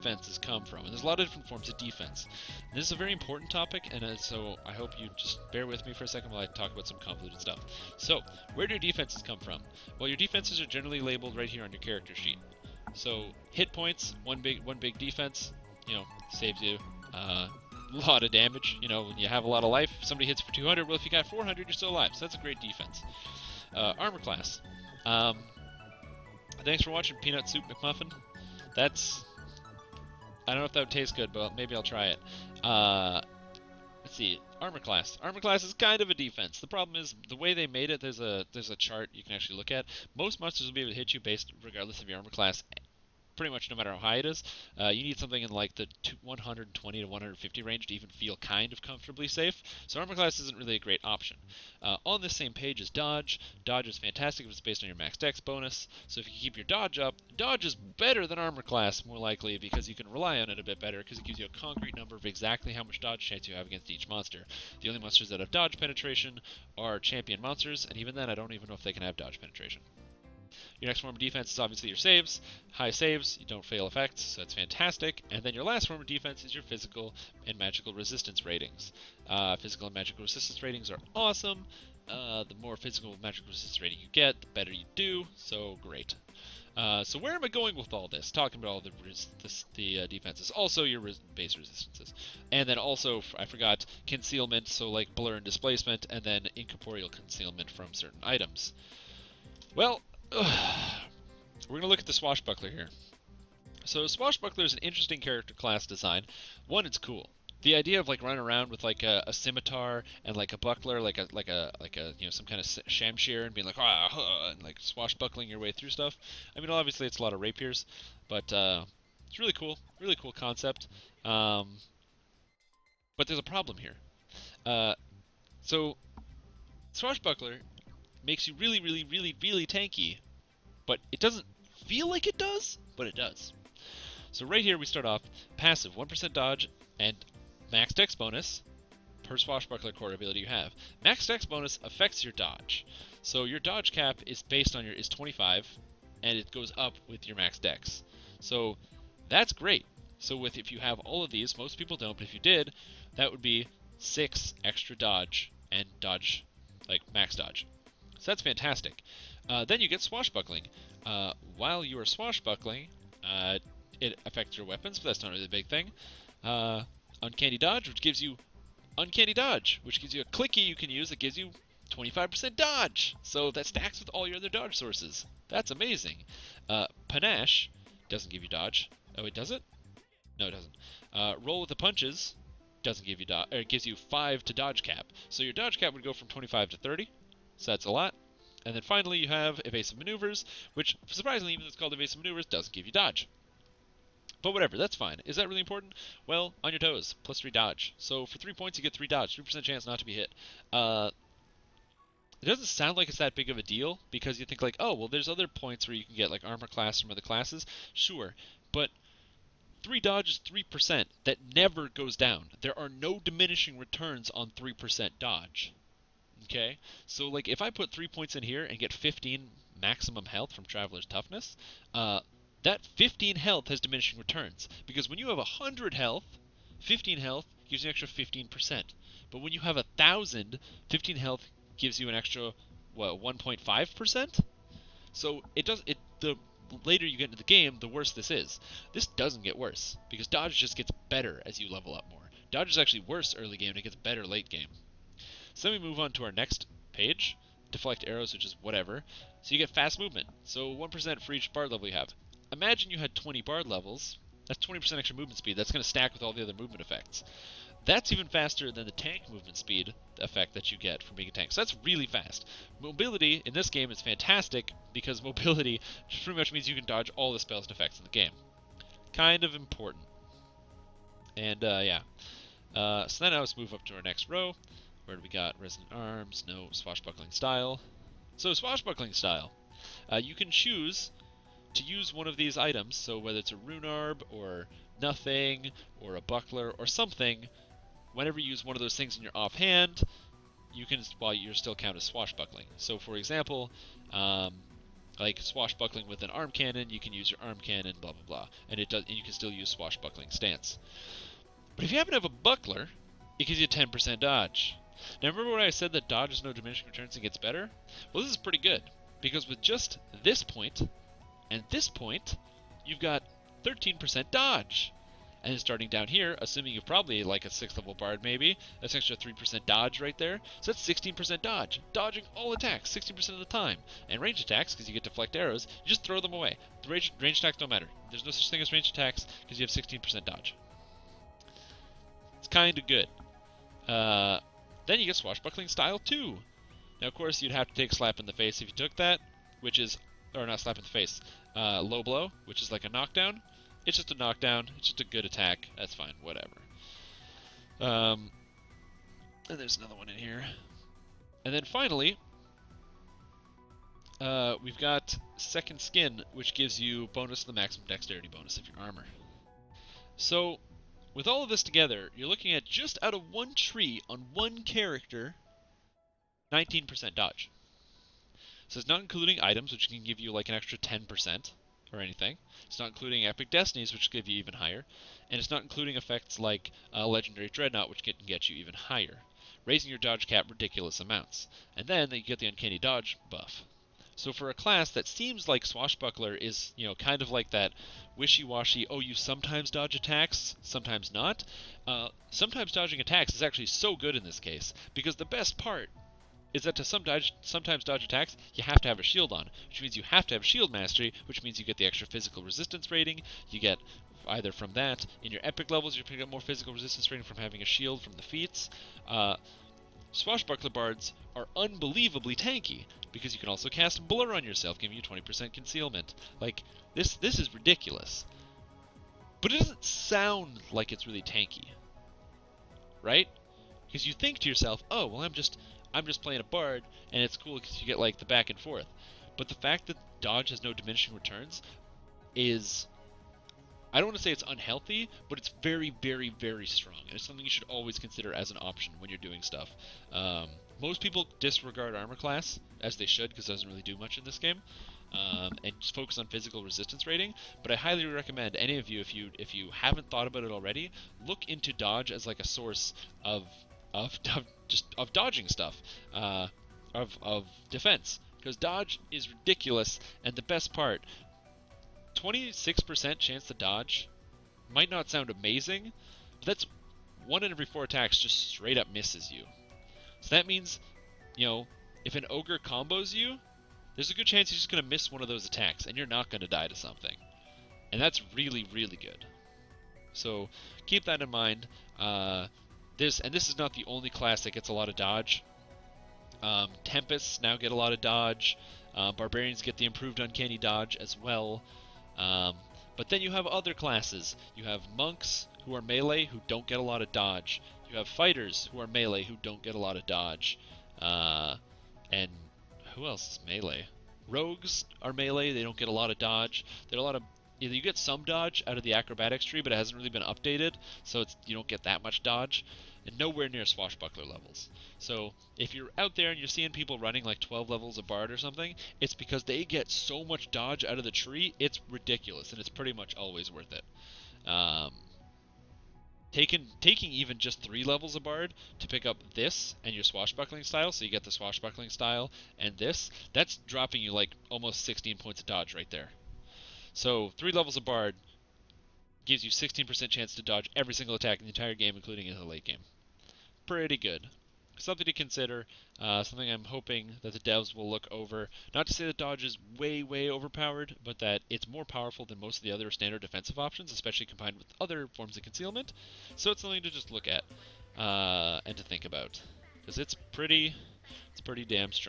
defenses come from, and there's a lot of different forms of defense. And this is a very important topic, and so I hope you just bear with me for a second while I talk about some convoluted stuff. So, where do your defenses come from? Well, your defenses are generally labeled right here on your character sheet. So, hit points, one big defense, saves you a lot of damage. When you have a lot of life, if somebody hits for 200, well, if you got 400, you're still alive, so that's a great defense. Armor class. Thanks for watching, Peanut Soup McMuffin. I don't know if that would taste good, but maybe I'll try it. Let's see. Armor class. Armor class is kind of a defense. The problem is the way they made it. There's a chart you can actually look at. Most monsters will be able to hit you based regardless of your armor class. Pretty much no matter how high it is. You need something in like the 120 to 150 range to even feel kind of comfortably safe. So armor class isn't really a great option. On this same page is dodge. Dodge is fantastic if it's based on your max dex bonus. So if you keep your dodge up, dodge is better than armor class more likely because you can rely on it a bit better because it gives you a concrete number of exactly how much dodge chance you have against each monster. The only monsters that have dodge penetration are champion monsters, and even then I don't even know if they can have dodge penetration. Your next form of defense is obviously your saves. High saves, you don't fail effects, so that's fantastic. And then your last form of defense is your physical and magical resistance ratings. Physical and magical resistance ratings are awesome. The more physical and magical resistance rating you get, the better you do, so great. So where am I going with all this? Talking about all the defenses. Also your base resistances. And then also, I forgot, concealment, so like blur and displacement, and then incorporeal concealment from certain items. Well, we're going to look at the Swashbuckler here. So Swashbuckler is an interesting character class design. One, it's cool. The idea of like running around with like a scimitar and like a buckler, like a some kind of shamshir, and being like and like swashbuckling your way through stuff. I mean, obviously it's a lot of rapiers, but it's really cool concept. But there's a problem here. So Swashbuckler makes you really tanky, but it doesn't feel like it does, but it does. So right here we start off passive, 1% dodge and max dex bonus per Swashbuckler core ability you have. Max dex bonus affects your dodge. So your dodge cap is based on is 25, and it goes up with your max dex. So that's great. So if you have all of these, most people don't, but if you did, that would be 6 extra dodge and dodge, like max dodge. So that's fantastic. Then you get swashbuckling. While you are swashbuckling, it affects your weapons, but that's not really the big thing. Uncanny dodge, which gives you a clicky you can use that gives you 25% dodge. So that stacks with all your other dodge sources. That's amazing. Panache doesn't give you dodge. Oh, it does it? No, it doesn't. Roll with the punches doesn't give you dodge. It gives you 5 to dodge cap. So your dodge cap would go from 25 to 30. So that's a lot. And then finally you have evasive maneuvers, which surprisingly, even though it's called evasive maneuvers, doesn't give you dodge. But whatever, that's fine. Is that really important? Well, on your toes, plus 3 dodge. So for 3 points you get 3 dodge, 3% chance not to be hit. It doesn't sound like it's that big of a deal, because you think like, oh, well there's other points where you can get like armor class from other classes. Sure, but 3 dodge is 3%. That never goes down. There are no diminishing returns on 3% dodge. Okay, so like if I put 3 points in here and get 15 maximum health from Traveler's Toughness, that 15 health has diminishing returns. Because when you have 100 health, 15 health gives you an extra 15%. But when you have 1,000, 15 health gives you an extra, 1.5%? So the later you get into the game, the worse this is. This doesn't get worse, because dodge just gets better as you level up more. Dodge is actually worse early game, and it gets better late game. So then we move on to our next page, deflect arrows, which is whatever. So you get fast movement, so 1% for each bard level you have. Imagine you had 20 bard levels, that's 20% extra movement speed, that's going to stack with all the other movement effects. That's even faster than the tank movement speed effect that you get from being a tank, so that's really fast. Mobility in this game is fantastic, because mobility pretty much means you can dodge all the spells and effects in the game. Kind of important. And yeah. So then let's move up to our next row. Where do we got? Resonant Arms, no swashbuckling style. So swashbuckling style. You can choose to use one of these items, so whether it's a runarb or nothing or a buckler or something, whenever you use one of those things in your offhand, you can, while you're still count as swashbuckling. So for example, Like swashbuckling with an arm cannon, you can use your arm cannon, blah blah blah, and you can still use swashbuckling stance. But if you happen to have a buckler, it gives you 10% dodge. Now remember when I said that dodge is no diminishing returns and gets better? Well, this is pretty good, because with just this point and this point, you've got 13% dodge. And then starting down here, assuming you've probably like a 6th level bard maybe, that's an extra 3% dodge right there. So that's 16% dodge. Dodging all attacks 60% of the time. And range attacks, because you get deflect arrows, you just throw them away. The range attacks don't matter. There's no such thing as range attacks because you have 16% dodge. It's kind of good. Then you get Swashbuckling Style 2. Now, of course, you'd have to take Slap in the Face if you took that, which is, or not Slap in the Face, Low Blow, which is like a knockdown. It's just a knockdown. It's just a good attack. That's fine. Whatever. And there's another one in here. And then finally, we've got Second Skin, which gives you bonus to the maximum dexterity bonus of your armor. So, with all of this together, you're looking at just out of one tree on one character, 19% dodge. So it's not including items, which can give you like an extra 10% or anything. It's not including Epic Destinies, which give you even higher. And it's not including effects like Legendary Dreadnought, which can get you even higher, raising your dodge cap ridiculous amounts. And then you get the Uncanny Dodge buff. So for a class that seems like Swashbuckler is, kind of like that wishy-washy, oh, you sometimes dodge attacks, sometimes not. Sometimes dodging attacks is actually so good in this case, because the best part is that to sometimes dodge attacks, you have to have a shield on, which means you have to have shield mastery, which means you get the extra physical resistance rating. You get either from that, in your epic levels, you pick up more physical resistance rating from having a shield from the feats. Swashbuckler bards are unbelievably tanky, because you can also cast Blur on yourself, giving you 20% concealment. Like, this is ridiculous. But it doesn't sound like it's really tanky, right? Because you think to yourself, oh, well, I'm just playing a bard, and it's cool because you get, like, the back and forth. But the fact that dodge has no diminishing returns is, I don't want to say it's unhealthy, but it's very, very, very strong. And it's something you should always consider as an option when you're doing stuff. Most people disregard armor class, as they should, because it doesn't really do much in this game, and just focus on physical resistance rating. But I highly recommend any of you, if you haven't thought about it already, look into dodge as like a source of dodging stuff, of defense, because dodge is ridiculous. And the best part, 26% chance to dodge might not sound amazing, but that's 1 in every 4 attacks just straight up misses you. So that means, if an ogre combos you, there's a good chance he's just going to miss one of those attacks, and you're not going to die to something. And that's really, really good. So keep that in mind. This is not the only class that gets a lot of dodge. Tempests now get a lot of dodge. Barbarians get the improved Uncanny Dodge as well. But then you have other classes. You have monks who are melee who don't get a lot of dodge. You have fighters who are melee who don't get a lot of dodge. And who else is melee? Rogues are melee, they don't get a lot of dodge. There are a lot of, you get some dodge out of the acrobatics tree, but it hasn't really been updated, so you don't get that much dodge. And nowhere near Swashbuckler levels. So if you're out there and you're seeing people running like 12 levels of Bard or something, it's because they get so much dodge out of the tree, it's ridiculous, and it's pretty much always worth it. Taking even just 3 levels of Bard to pick up this and your Swashbuckling style, so you get the Swashbuckling style and this, that's dropping you like almost 16 points of dodge right there. So 3 levels of Bard gives you 16% chance to dodge every single attack in the entire game, including in the late game. Pretty good. Something to consider, something I'm hoping that the devs will look over. Not to say that dodge is way, way overpowered, but that it's more powerful than most of the other standard defensive options, especially combined with other forms of concealment. So it's something to just look at and to think about, because it's pretty damn strong.